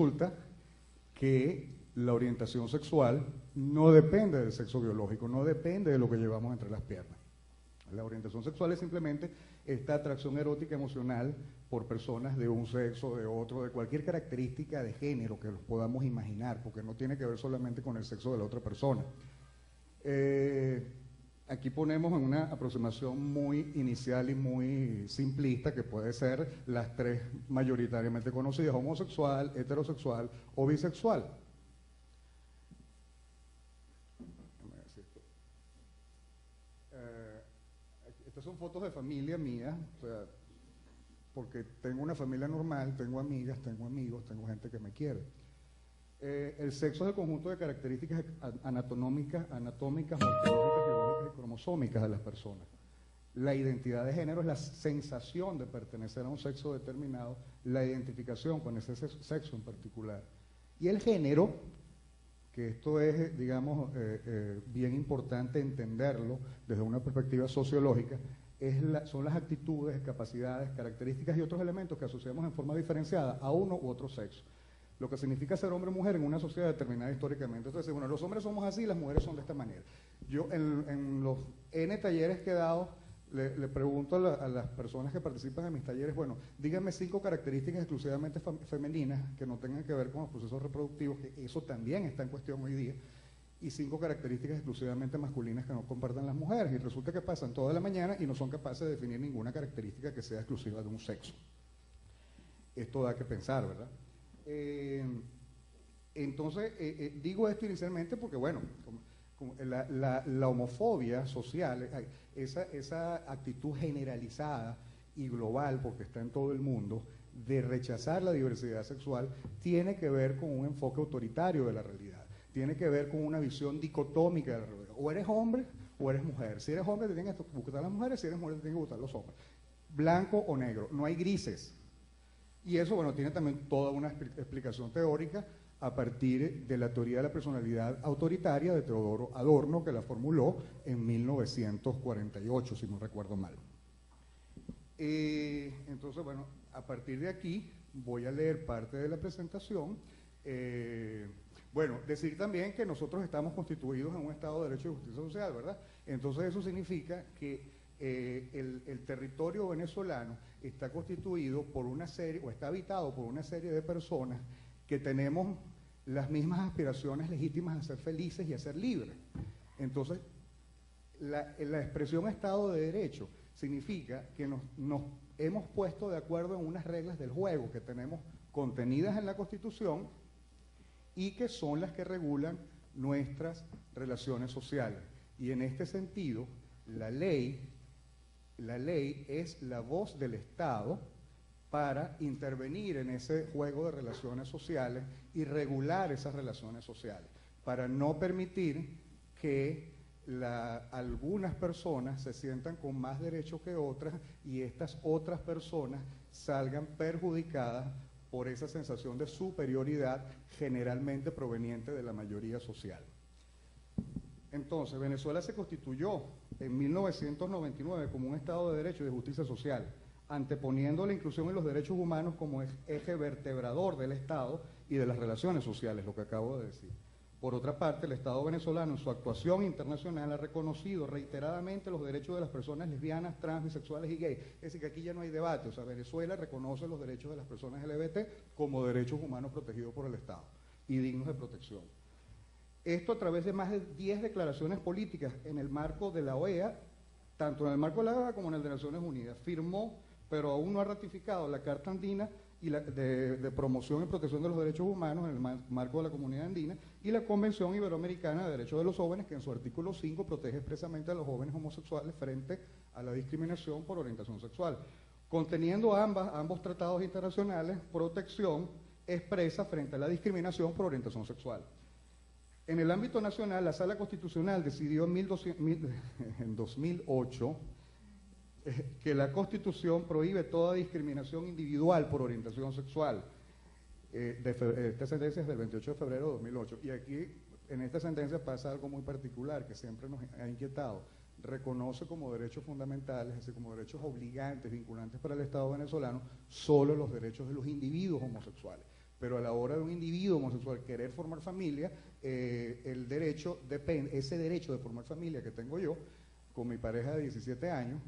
resulta que la orientación sexual no depende del sexo biológico, no depende de lo que llevamos entre las piernas. La orientación sexual es simplemente esta atracción erótica emocional por personas de un sexo, de otro, de cualquier característica de género que los podamos imaginar, porque no tiene que ver solamente con el sexo de la otra persona. Aquí ponemos en una aproximación muy inicial y muy simplista, que puede ser las tres mayoritariamente conocidas: homosexual, heterosexual o bisexual. Estas son fotos de familia mía, o sea, porque tengo una familia normal, tengo amigas, tengo amigos, tengo gente que me quiere. El sexo es el conjunto de características anatómicas, morfológicas, biológicas y cromosómicas de las personas. La identidad de género es la sensación de pertenecer a un sexo determinado, la identificación con ese sexo en particular. Y el género, que esto es, digamos, bien importante entenderlo desde una perspectiva sociológica, son las actitudes, capacidades, características y otros elementos que asociamos en forma diferenciada a uno u otro sexo. Lo que significa ser hombre o mujer en una sociedad determinada históricamente. Entonces, bueno, los hombres somos así, las mujeres son de esta manera. Yo en los N talleres que he dado, le pregunto a las personas que participan en mis talleres, bueno, díganme 5 características exclusivamente femeninas que no tengan que ver con los procesos reproductivos, que eso también está en cuestión hoy día, y 5 características exclusivamente masculinas que no compartan las mujeres. Y resulta que pasan toda la mañana y no son capaces de definir ninguna característica que sea exclusiva de un sexo. Esto da que pensar, ¿verdad? Entonces, digo esto inicialmente porque, bueno, la homofobia social, esa actitud generalizada y global, porque está en todo el mundo, de rechazar la diversidad sexual, tiene que ver con un enfoque autoritario de la realidad, tiene que ver con una visión dicotómica de la realidad. O eres hombre o eres mujer. Si eres hombre te tienen que gustar las mujeres, si eres mujer te tienen que gustar los hombres. Blanco o negro, no hay grises. Y eso, bueno, tiene también toda una explicación teórica a partir de la teoría de la personalidad autoritaria de Teodoro Adorno, que la formuló en 1948, si no recuerdo mal. Entonces, bueno, a partir de aquí voy a leer parte de la presentación. Bueno, decir también que nosotros estamos constituidos en un Estado de Derecho y Justicia Social, ¿verdad? Entonces eso significa que el territorio venezolano está constituido por una serie, o está habitado por una serie de personas que tenemos las mismas aspiraciones legítimas a ser felices y a ser libres. Entonces, la expresión Estado de Derecho significa que nos hemos puesto de acuerdo en unas reglas del juego que tenemos contenidas en la Constitución y que son las que regulan nuestras relaciones sociales. Y en este sentido, la ley es la voz del Estado para intervenir en ese juego de relaciones sociales y regular esas relaciones sociales, para no permitir que algunas personas se sientan con más derecho que otras y estas otras personas salgan perjudicadas por esa sensación de superioridad generalmente proveniente de la mayoría social. Entonces, Venezuela se constituyó en 1999 como un Estado de Derecho y de Justicia Social, anteponiendo la inclusión en los derechos humanos como eje vertebrador del Estado y de las relaciones sociales, lo que acabo de decir. Por otra parte, el Estado venezolano en su actuación internacional ha reconocido reiteradamente los derechos de las personas lesbianas, trans, bisexuales y gays. Es decir, que aquí ya no hay debate, o sea, Venezuela reconoce los derechos de las personas LGBT como derechos humanos protegidos por el Estado y dignos de protección. Esto a través de más de 10 declaraciones políticas en el marco de la OEA, tanto en el marco de la OEA como en el de Naciones Unidas. Firmó, pero aún no ha ratificado, la Carta Andina y de promoción y protección de los derechos humanos en el marco de la Comunidad Andina, y la Convención Iberoamericana de Derechos de los Jóvenes, que en su artículo 5 protege expresamente a los jóvenes homosexuales frente a la discriminación por orientación sexual, conteniendo ambos tratados internacionales protección expresa frente a la discriminación por orientación sexual. En el ámbito nacional, la Sala Constitucional decidió en 2008 que la Constitución prohíbe toda discriminación individual por orientación sexual. Esta sentencia es del 28 de febrero de 2008. Y aquí, en esta sentencia, pasa algo muy particular que siempre nos ha inquietado. Reconoce como derechos fundamentales, es decir, como derechos obligantes, vinculantes para el Estado venezolano, solo los derechos de los individuos homosexuales. pero a la hora de un individuo homosexual querer formar familia, el derecho depende, ese derecho de formar familia que tengo yo con mi pareja de 17 años,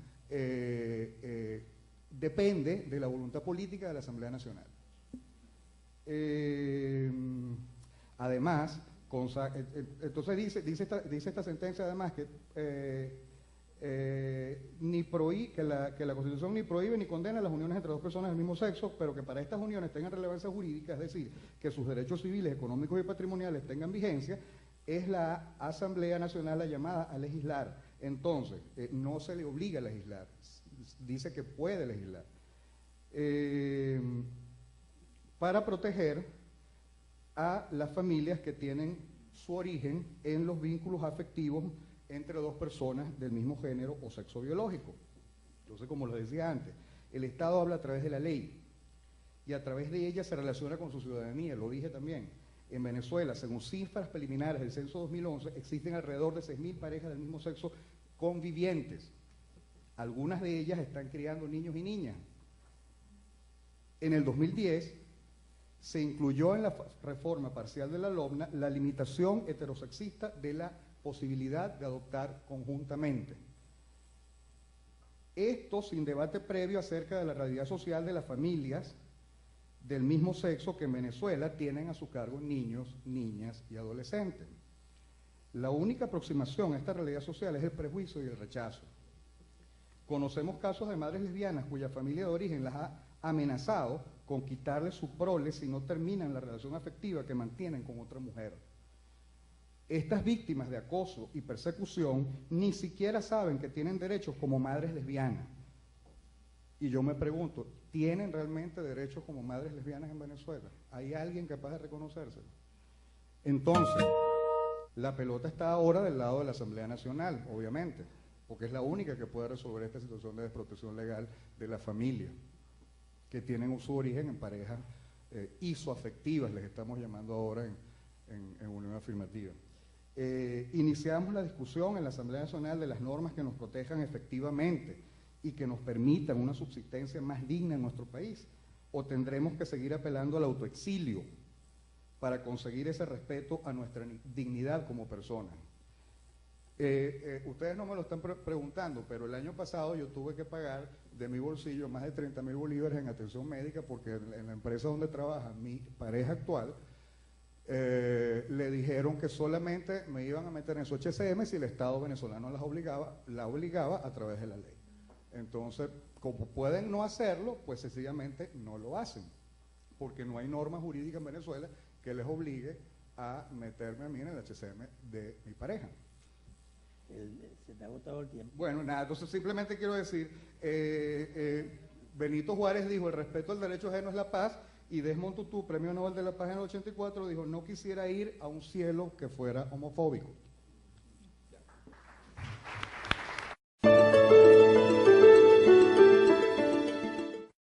depende de la voluntad política de la Asamblea Nacional. Además, entonces dice esta sentencia además que que la Constitución ni prohíbe ni condena las uniones entre dos personas del mismo sexo, pero que para estas uniones tengan relevancia jurídica, es decir, que sus derechos civiles, económicos y patrimoniales tengan vigencia, es la Asamblea Nacional la llamada a legislar. Entonces, no se le obliga a legislar, dice que puede legislar. Para proteger a las familias que tienen su origen en los vínculos afectivos entre dos personas del mismo género o sexo biológico. Entonces, como lo decía antes, el Estado habla a través de la ley y a través de ella se relaciona con su ciudadanía, lo dije también. En Venezuela, según cifras preliminares del censo 2011, existen alrededor de 6.000 parejas del mismo sexo convivientes. Algunas de ellas están criando niños y niñas. En el 2010 se incluyó en la reforma parcial de la LOMNA la limitación heterosexista de la posibilidad de adoptar conjuntamente. Esto sin debate previo acerca de la realidad social de las familias del mismo sexo que en Venezuela tienen a su cargo niños, niñas y adolescentes. La única aproximación a esta realidad social es el prejuicio y el rechazo. Conocemos casos de madres lesbianas cuya familia de origen las ha amenazado con quitarle su prole si no terminan la relación afectiva que mantienen con otra mujer. Estas víctimas de acoso y persecución ni siquiera saben que tienen derechos como madres lesbianas. Y yo me pregunto, ¿tienen realmente derechos como madres lesbianas en Venezuela? ¿Hay alguien capaz de reconocérselo? Entonces, la pelota está ahora del lado de la Asamblea Nacional, obviamente, porque es la única que puede resolver esta situación de desprotección legal de la familia, que tienen su origen en parejas isoafectivas, les estamos llamando ahora en unión afirmativa. Iniciamos la discusión en la Asamblea Nacional de las normas que nos protejan efectivamente y que nos permitan una subsistencia más digna en nuestro país, o tendremos que seguir apelando al autoexilio para conseguir ese respeto a nuestra dignidad como personas. Ustedes no me lo están preguntando, pero el año pasado yo tuve que pagar de mi bolsillo más de 30.000 bolívares en atención médica porque en la empresa donde trabaja mi pareja actual le dijeron que solamente me iban a meter en su HCM si el Estado venezolano la obligaba a través de la ley. Entonces, como pueden no hacerlo, pues sencillamente no lo hacen, porque no hay norma jurídica en Venezuela que les obligue a meterme a mí en el HCM de mi pareja. Se te ha agotado el tiempo. Bueno, nada, entonces simplemente quiero decir, Benito Juárez dijo, el respeto al derecho ajeno es la paz, y Desmond Tutu, Premio Nobel de la Paz en el 84, dijo, no quisiera ir a un cielo que fuera homofóbico.